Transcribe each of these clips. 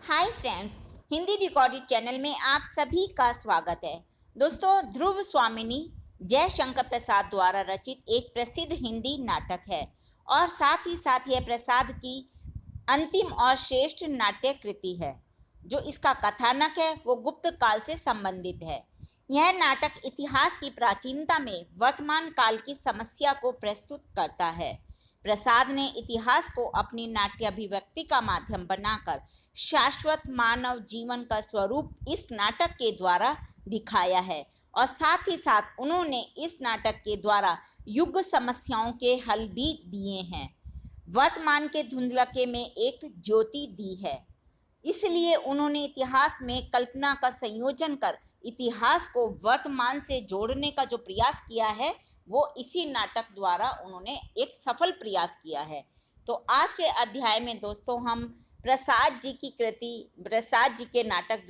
Hi friends, Hindi recorded channel में आप सभी का स्वागत है। दोस्तों, ध्रुव स्वामिनी जयशंकर प्रसाद द्वारा रचित एक प्रसिद्ध हिंदी नाटक है और साथ ही साथ यह प्रसाद की अंतिम और श्रेष्ठ नाट्य कृति है। जो इसका कथानक है वो गुप्त काल से संबंधित है। यह नाटक इतिहास की प्राचीनता में वर्तमान काल की समस्या को प्रस्तुत करता है। प्रसाद ने इतिहास को अपनी नाट्य अभिव्यक्ति का माध्यम बनाकर शाश्वत मानव जीवन का स्वरूप इस नाटक के द्वारा दिखाया है और साथ ही साथ उन्होंने इस नाटक के द्वारा युग समस्याओं के हल भी दिए हैं। वर्तमान के धुंधलके में एक ज्योति दी है। इसलिए उन्होंने इतिहास में कल्पना का संयोजन कर इतिहास को वर्तमान से जोड़ने का जो प्रयास किया है वो इसी नाटक द्वारा उन्होंने एक सफल प्रयास किया है। तो आज के अध्याय में दोस्तों हम प्रसाद जी की कृति, प्रसाद जी के नाटक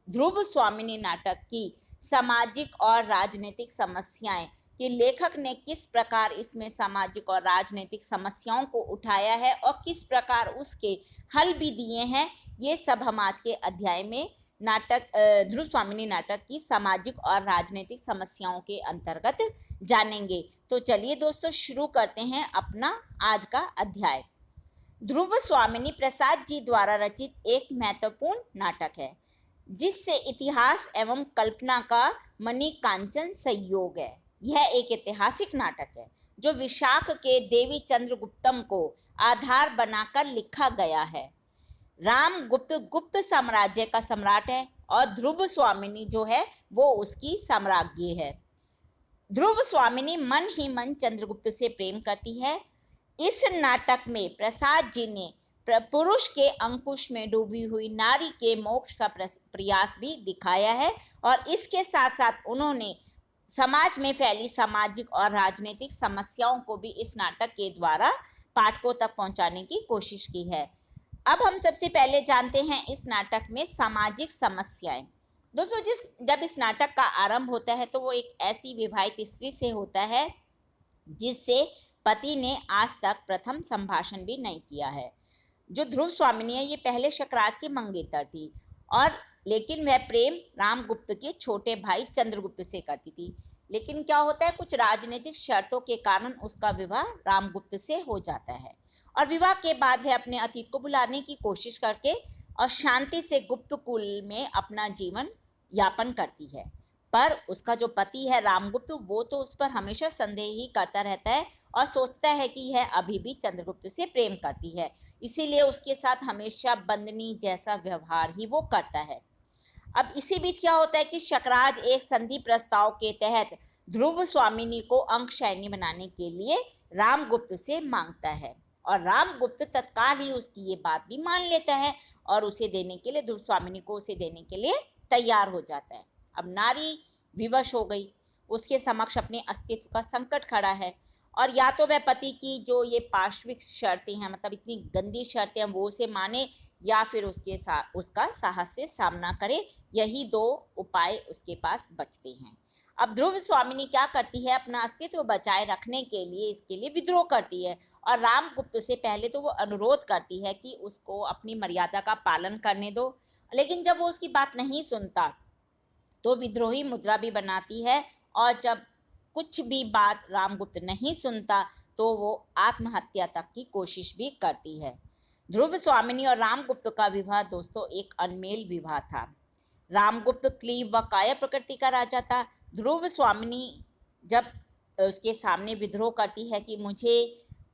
ध्रुव स्वामिनी नाटक की सामाजिक और राजनीतिक समस्याएं कि लेखक ने किस प्रकार इसमें सामाजिक और राजनीतिक समस्याओं को उठाया है और किस प्रकार उसके हल भी दिए हैं, ये सब हम आज के अध्याय में नाटक ध्रुव स्वामिनी नाटक की सामाजिक और राजनीतिक समस्याओं के अंतर्गत जानेंगे। तो चलिए दोस्तों शुरू करते हैं अपना आज का अध्याय। ध्रुव स्वामिनी प्रसाद जी द्वारा रचित एक महत्वपूर्ण नाटक है जिससे इतिहास एवं कल्पना का मणिकांचन संयोग है। यह एक ऐतिहासिक नाटक है जो विशाख के देवी चंद्रगुप्तम को आधार बनाकर लिखा गया है। रामगुप्त गुप्त साम्राज्य का सम्राट है और ध्रुव स्वामिनी जो है वो उसकी साम्राज्ञी है। ध्रुव स्वामिनी मन ही मन चंद्रगुप्त से प्रेम करती है। इस नाटक में प्रसाद जी ने पुरुष के अंकुश में डूबी हुई नारी के मोक्ष का प्रयास भी दिखाया है और इसके साथ साथ उन्होंने समाज में फैली सामाजिक और राजनीतिक समस्याओं को भी इस नाटक के द्वारा पाठकों तक पहुंचाने की कोशिश की है। अब हम सबसे पहले जानते हैं इस नाटक में सामाजिक समस्याएं। दोस्तों, जब इस नाटक का आरंभ होता है तो वो एक ऐसी विवाहित स्त्री से होता है जिससे पति ने आज तक प्रथम संभाषण भी नहीं किया है। जो ध्रुव स्वामिनी है ये पहले शकराज की मंगेतर थी और लेकिन वह प्रेम रामगुप्त के छोटे भाई चंद्रगुप्त से करती थी। लेकिन क्या होता है, कुछ राजनीतिक शर्तों के कारण उसका विवाह रामगुप्त से हो जाता है और विवाह के बाद वह अपने अतीत को भुलाने की कोशिश करके और शांति से गुप्त कुल में अपना जीवन यापन करती है। पर उसका जो पति है रामगुप्त वो तो उस पर हमेशा संदेह ही करता रहता है और सोचता है कि यह अभी भी चंद्रगुप्त से प्रेम करती है, इसीलिए उसके साथ हमेशा बंदनी जैसा व्यवहार ही वो करता है। अब इसी बीच क्या होता है कि शकराज एक संधि प्रस्ताव के तहत ध्रुव स्वामिनी को अंकशयनी बनाने के लिए रामगुप्त से मांगता है और रामगुप्त तत्काल ही उसकी ये बात भी मान लेता है और उसे देने के लिए, ध्रुव स्वामिनी को उसे देने के लिए तैयार हो जाता है। अब नारी विवश हो गई, उसके समक्ष अपने अस्तित्व का संकट खड़ा है और या तो वह पति की जो ये पार्श्विक शर्तें हैं, मतलब इतनी गंदी शर्तें हैं, वो उसे माने या फिर उसका साहस से सामना करे। यही दो उपाय उसके पास बचते हैं। अब ध्रुव स्वामिनी क्या करती है, अपना अस्तित्व बचाए रखने के लिए इसके लिए विद्रोह करती है और रामगुप्त से पहले तो वो अनुरोध करती है कि उसको अपनी मर्यादा का पालन करने दो, लेकिन जब वो उसकी बात नहीं सुनता तो विद्रोही मुद्रा भी बनाती है और जब कुछ भी बात रामगुप्त नहीं सुनता तो वो आत्महत्या तक की कोशिश भी करती है। ध्रुव स्वामिनी और रामगुप्त का विवाह दोस्तों एक अनमेल विवाह था। रामगुप्त क्लीब व कायर प्रकृति का राजा था। ध्रुव स्वामिनी जब उसके सामने विद्रोह करती है कि मुझे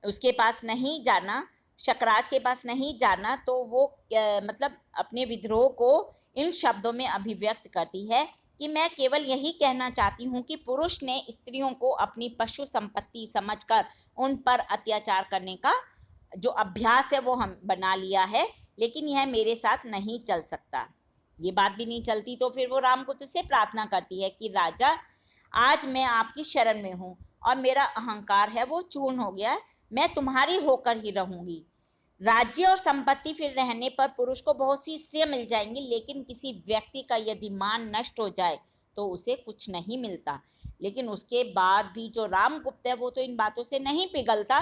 उसके पास नहीं जाना, शकराज के पास नहीं जाना, तो वो मतलब अपने विद्रोह को इन शब्दों में अभिव्यक्त करती है कि मैं केवल यही कहना चाहती हूँ कि पुरुष ने स्त्रियों को अपनी पशु संपत्ति समझकर उन पर अत्याचार करने का जो अभ्यास है वो हम बना लिया है, लेकिन यह मेरे साथ नहीं चल सकता। ये बात भी नहीं चलती तो फिर वो रामगुप्त से प्रार्थना करती है कि राजा, आज मैं आपकी शरण में हूँ और मेरा अहंकार है वो चूर्ण हो गया है, मैं तुम्हारी होकर ही रहूँगी। राज्य और संपत्ति फिर रहने पर पुरुष को बहुत सी स्त्रियां मिल जाएंगी, लेकिन किसी व्यक्ति का यदि मान नष्ट हो जाए तो उसे कुछ नहीं मिलता। लेकिन उसके बाद भी जो रामगुप्त है वो तो इन बातों से नहीं पिघलता,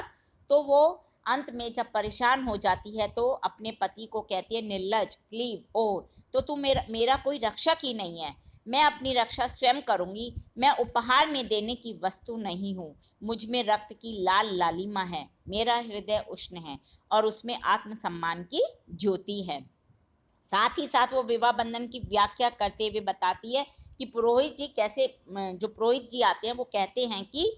तो वो अंत में जब परेशान हो जाती है तो अपने पति को कहती है, निर्लज, लीव, ओ, तो तू मेरा कोई रक्षक ही नहीं है, मैं अपनी रक्षा स्वयं करूंगी, मैं उपहार में देने की वस्तु नहीं हूँ, मुझ में रक्त की लाल लालिमा है, मेरा हृदय उष्ण है और उसमें आत्मसम्मान की ज्योति है। साथ ही साथ वो विवाह बंधन की व्याख्या करते हुए बताती है कि पुरोहित जी कैसे, जो पुरोहित जी आते हैं वो कहते हैं कि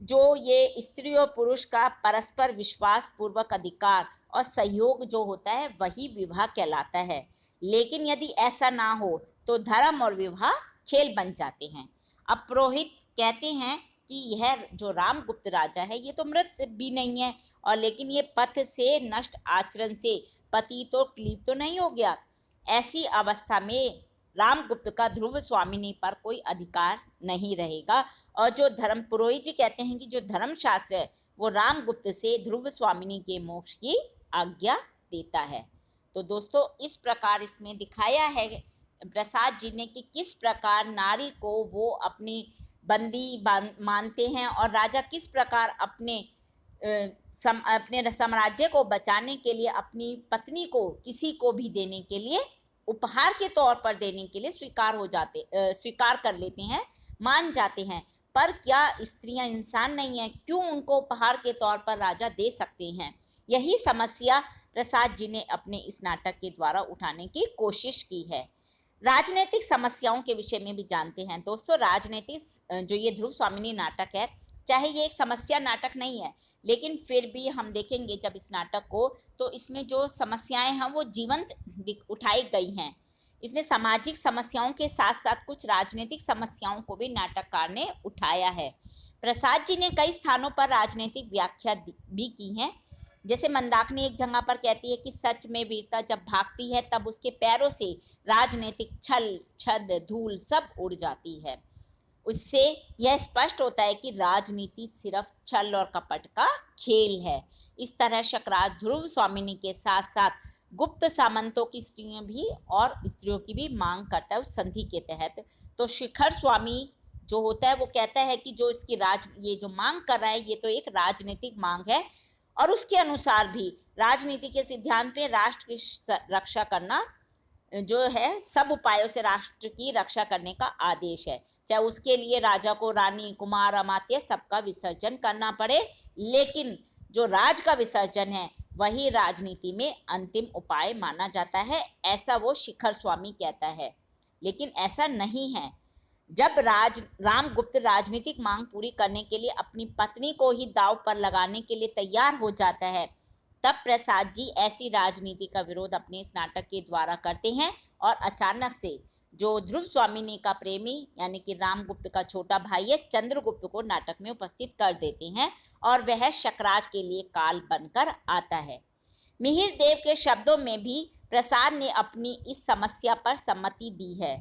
जो ये स्त्री और पुरुष का परस्पर विश्वास पूर्वक अधिकार और सहयोग जो होता है वही विवाह कहलाता है, लेकिन यदि ऐसा ना हो तो धर्म और विवाह खेल बन जाते हैं। अब पुरोहित कहते हैं कि यह जो रामगुप्त राजा है ये तो मृत भी नहीं है, और लेकिन ये पथ से नष्ट आचरण से पतित और क्लीब तो नहीं हो गया। ऐसी अवस्था में रामगुप्त का ध्रुव स्वामिनी पर कोई अधिकार नहीं रहेगा, और जो धर्म, पुरोहित जी कहते हैं कि जो धर्म शास्त्र है वो रामगुप्त से ध्रुव स्वामिनी के मोक्ष की आज्ञा देता है। तो दोस्तों इस प्रकार इसमें दिखाया है प्रसाद जी ने कि किस प्रकार नारी को वो अपनी बंदी मानते हैं और राजा किस प्रकार अपने अपने साम्राज्य को बचाने के लिए अपनी पत्नी को किसी को भी देने के लिए, उपहार के तौर पर देने के लिए स्वीकार कर लेते हैं, मान जाते हैं। पर क्या स्त्रियां इंसान नहीं है? क्यों उनको उपहार के तौर पर राजा दे सकते हैं? यही समस्या प्रसाद जी ने अपने इस नाटक के द्वारा उठाने की कोशिश की है। राजनीतिक समस्याओं के विषय में भी जानते हैं दोस्तों। राजनीतिक जो ये ध्रुव स्वामिनी नाटक है, चाहे ये एक समस्या नाटक नहीं है, लेकिन फिर भी हम देखेंगे जब इस नाटक को, तो इसमें जो समस्याएं हैं वो जीवंत उठाई गई हैं। इसमें सामाजिक समस्याओं के साथ साथ कुछ राजनीतिक समस्याओं को भी नाटककार ने उठाया है। प्रसाद जी ने कई स्थानों पर राजनीतिक व्याख्या भी की हैं। जैसे मंदाकिनी एक जगह पर कहती है कि सच में वीरता जब भागती है तब उसके पैरों से राजनीतिक छल छद धूल सब उड़ जाती है। उससे यह स्पष्ट होता है कि राजनीति सिर्फ छल और कपट का खेल है। इस तरह शकराज ध्रुव स्वामिनी के साथ साथ गुप्त सामंतों की स्त्रियों की भी मांग करता है उस संधि के तहत। तो शिखर स्वामी जो होता है वो कहता है कि जो इसकी ये जो मांग कर रहा है ये तो एक राजनीतिक मांग है, और उसके अनुसार भी राजनीति के सिद्धांत पे राष्ट्र की रक्षा करना जो है, सब उपायों से राष्ट्र की रक्षा करने का आदेश है, चाहे उसके लिए राजा को रानी, कुमार, अमात्य सबका विसर्जन करना पड़े, लेकिन जो राज का विसर्जन है वही राजनीति में अंतिम उपाय माना जाता है, ऐसा वो शिखर स्वामी कहता है। लेकिन ऐसा नहीं है। जब रामगुप्त राजनीतिक मांग पूरी करने के लिए अपनी पत्नी को ही दांव पर लगाने के लिए तैयार हो जाता है, तब प्रसाद जी ऐसी राजनीति का विरोध अपने इस नाटक के द्वारा करते हैं, और अचानक से जो ध्रुव स्वामिनी का प्रेमी यानी कि रामगुप्त का छोटा भाई है चंद्रगुप्त को नाटक में उपस्थित कर देते हैं, और वह शकराज के लिए काल बनकर आता है। मिहिर देव के शब्दों में भी प्रसाद ने अपनी इस समस्या पर सम्मति दी है।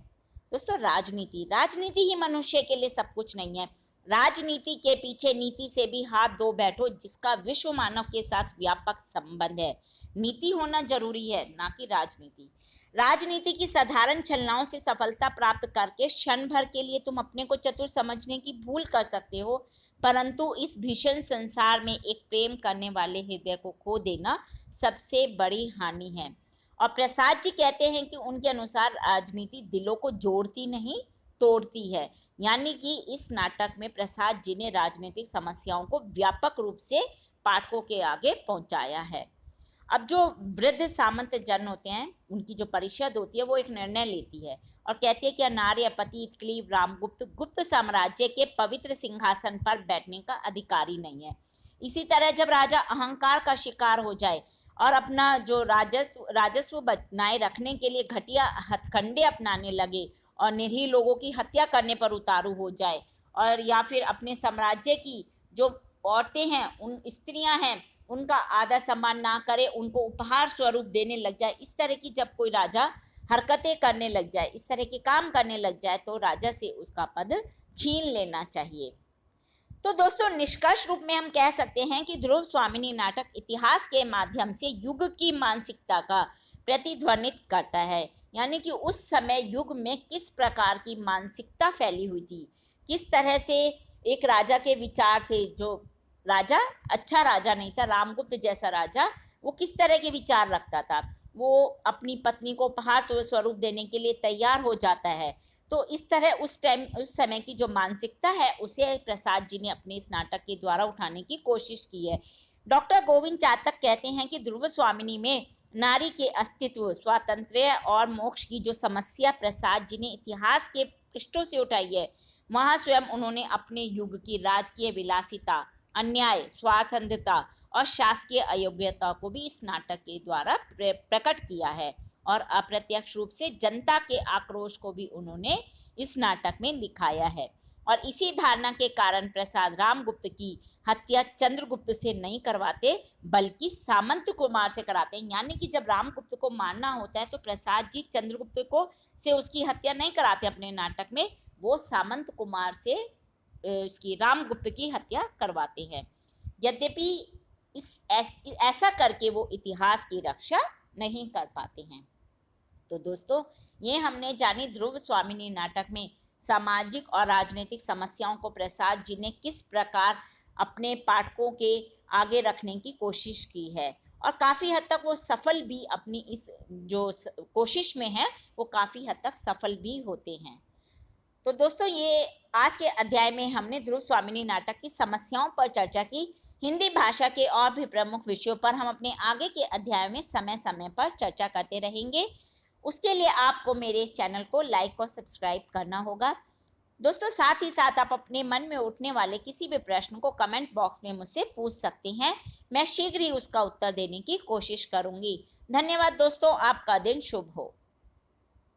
दोस्तों राजनीति ही मनुष्य के लिए सब कुछ नहीं है। राजनीति के पीछे नीति से भी हाथ धो बैठो, जिसका विश्व मानव के साथ व्यापक संबंध है। नीति होना जरूरी है, ना कि राजनीति। राजनीति की साधारण छलनाओं से सफलता प्राप्त करके क्षण भर के लिए तुम अपने को चतुर समझने की भूल कर सकते हो, परंतु इस भीषण संसार में एक प्रेम करने वाले हृदय को खो देना सबसे बड़ी हानि है। और प्रसाद जी कहते हैं कि उनके अनुसार राजनीति दिलों को जोड़ती नहीं तोड़ती है। यानी कि इस नाटक में प्रसाद जी ने राजनीतिक समस्याओं को व्यापक रूप से पाठकों के आगे पहुंचाया है। अब जो वृद्ध सामंत जन होते हैं उनकी जो परिषद होती है वो एक निर्णय लेती है और कहती है कि अनार्य पतित क्लीव रामगुप्त गुप्त साम्राज्य के पवित्र सिंहासन पर बैठने का अधिकारी नहीं है। इसी तरह जब राजा अहंकार का शिकार हो जाए और अपना जो राजस्व बनाए रखने के लिए घटिया हथकंडे अपनाने लगे और निरीह लोगों की हत्या करने पर उतारू हो जाए, और या फिर अपने साम्राज्य की जो औरतें हैं, उन स्त्रियां हैं, उनका आदर सम्मान ना करे, उनको उपहार स्वरूप देने लग जाए, इस तरह की जब कोई राजा हरकतें करने लग जाए, इस तरह के काम करने लग जाए, तो राजा से उसका पद छीन लेना चाहिए। तो दोस्तों निष्कर्ष रूप में हम कह सकते हैं कि ध्रुव स्वामिनी नाटक इतिहास के माध्यम से युग की मानसिकता का प्रतिध्वनित करता है। यानी कि उस समय युग में किस प्रकार की मानसिकता फैली हुई थी, किस तरह से एक राजा के विचार थे जो राजा अच्छा राजा नहीं था, रामगुप्त जैसा राजा वो किस तरह के विचार रखता था। वो अपनी पत्नी को उपहार तो स्वरूप देने के लिए तैयार हो जाता है। तो इस तरह उस समय की जो मानसिकता है उसे प्रसाद जी ने अपने इस नाटक के द्वारा उठाने की कोशिश की है। डॉक्टर गोविंद चातक कहते हैं कि ध्रुव स्वामिनी में नारी के अस्तित्व, स्वातंत्र्य और मोक्ष की जो समस्या प्रसाद जी ने इतिहास के पृष्ठों से उठाई है, वहां स्वयं उन्होंने अपने युग की राजकीय विलासिता, अन्याय, स्वार्थंधता और शासकीय अयोग्यता को भी इस नाटक के द्वारा प्रकट किया है और अप्रत्यक्ष रूप से जनता के आक्रोश को भी उन्होंने इस नाटक में दिखाया है। और इसी धारणा के कारण प्रसाद रामगुप्त की हत्या चंद्रगुप्त से नहीं करवाते बल्कि सामंत कुमार से कराते हैं। यानी कि जब रामगुप्त को मारना होता है तो प्रसाद जी चंद्रगुप्त को से उसकी हत्या नहीं कराते अपने नाटक में, वो सामंत कुमार से उसकी रामगुप्त की हत्या करवाते हैं। यद्यपि ऐसा करके वो इतिहास की रक्षा नहीं कर पाते हैं। तो दोस्तों, ये हमने जानी ध्रुव स्वामिनी नाटक में सामाजिक और राजनीतिक समस्याओं को प्रसाद जी ने किस प्रकार अपने पाठकों के आगे रखने की कोशिश की है और काफ़ी हद तक वो सफल भी अपनी इस जो कोशिश में है वो काफ़ी हद तक सफल भी होते हैं। तो दोस्तों, ये आज के अध्याय में हमने ध्रुव स्वामिनी नाटक की समस्याओं पर चर्चा की। हिंदी भाषा के और भी प्रमुख विषयों पर हम अपने आगे के अध्याय में समय समय पर चर्चा करते रहेंगे। उसके लिए आपको मेरे इस चैनल को लाइक और सब्सक्राइब करना होगा। दोस्तों, साथ ही साथ आप अपने मन में उठने वाले किसी भी प्रश्न को कमेंट बॉक्स में मुझसे पूछ सकते हैं। मैं शीघ्र ही उसका उत्तर देने की कोशिश करूंगी। धन्यवाद दोस्तों, आपका दिन शुभ हो।